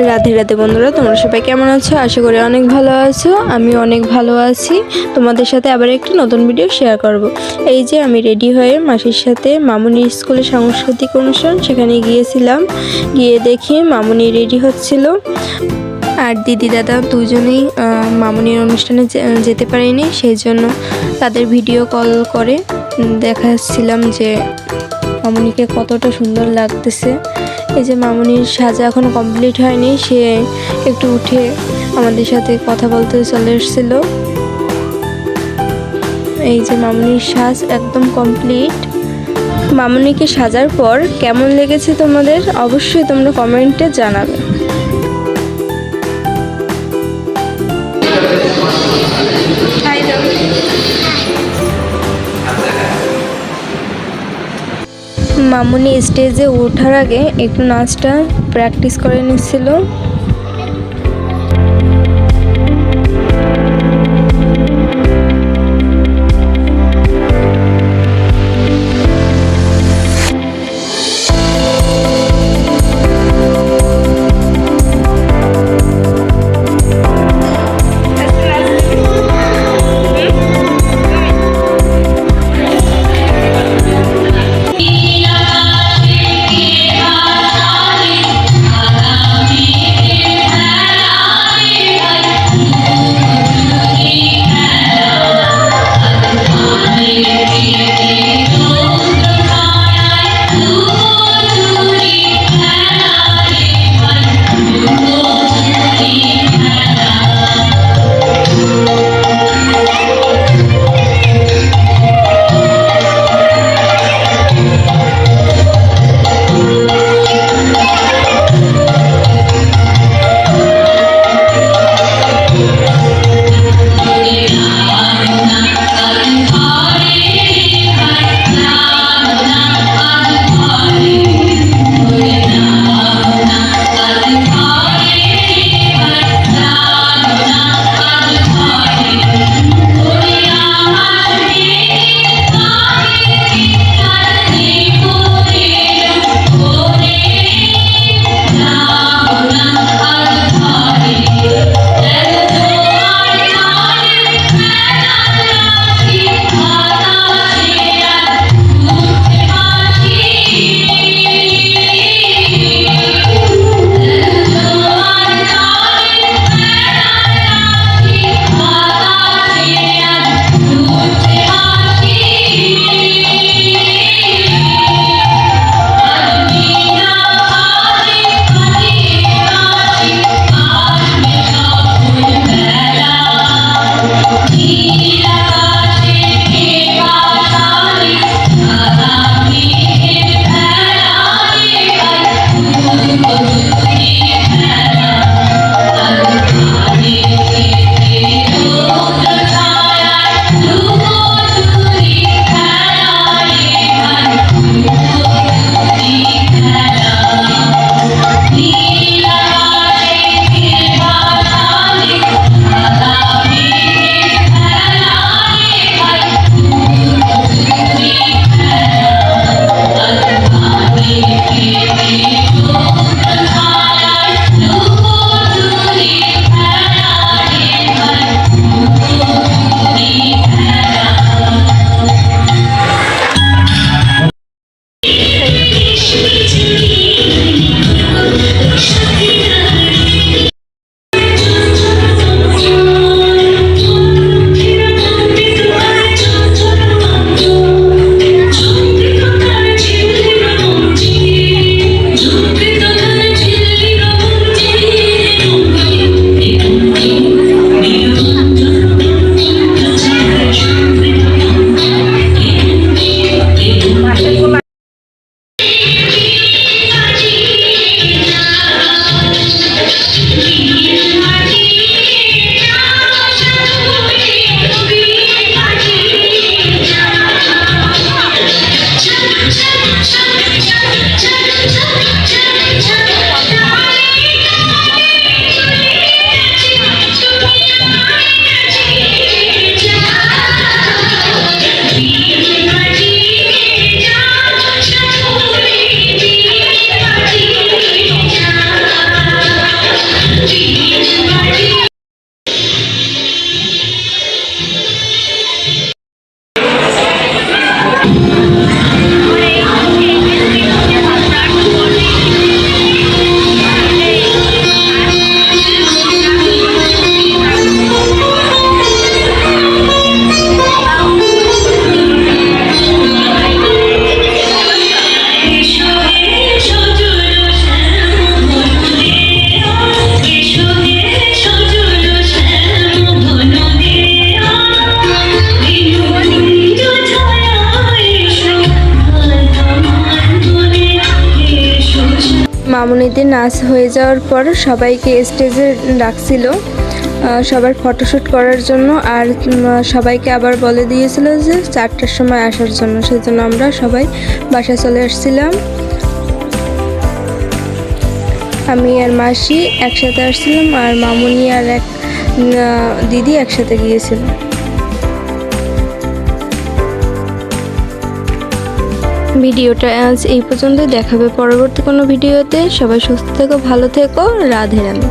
রাধে রাধে বন্ধুরা, তোমরা সবাই কেমন আছো? আশা করি অনেক ভালো আছো। আমি অনেক ভালো আছি। তোমাদের সাথে আবার একটি নতুন ভিডিও শেয়ার করব। এই যে আমি রেডি হয়ে মাসির সাথে মামুনির স্কুলে সাংস্কৃতিক অনুষ্ঠান সেখানে গিয়েছিলাম। গিয়ে দেখি মামুনি রেডি হচ্ছিল, আর দিদি দাদা দুজনেই মামুনির অনুষ্ঠানে যেতে পারেনি, সেই জন্য তাদের ভিডিও কল করে দেখাচ্ছিলাম যে মামুনিকে কতটা সুন্দর লাগতেছে। এই যে মামুনির সাজা এখনো কমপ্লিট হয়নি, সে একটু উঠে আমাদের সাথে কথা বলতে চলে এসেছিল। এই যে মামুনির সাজ একদম কমপ্লিট। মামুনিকে সাজার পর কেমন লেগেছে তোমাদের অবশ্যই তোমরা কমেন্টে জানাবে। মামুনি স্টেজে ওঠার আগে একটু নাচটা প্র্যাকটিস করে নিচ্ছিল। মেয়েদের নাচ হয়ে যাওয়ার পর সবাইকে স্টেজে ডাকছিল সবার ফটোশ্যুট করার জন্য। আর সবাইকে আবার বলে দিয়েছিল যে 4টার সময় আসার জন্য, সেজন্য আমরা সবাই বাসায় চলে আসছিলাম। আমি আর মাসি একসাথে আসছিলাম, আর মামুনি আর এক দিদি একসাথে গিয়েছিল। ভিডিওটা আজ এই পর্যন্তই, দেখাবে পরবর্তী কোনো ভিডিওতে। সবাই সুস্থ থেকো, ভালো থেকো, রাধে রাধে।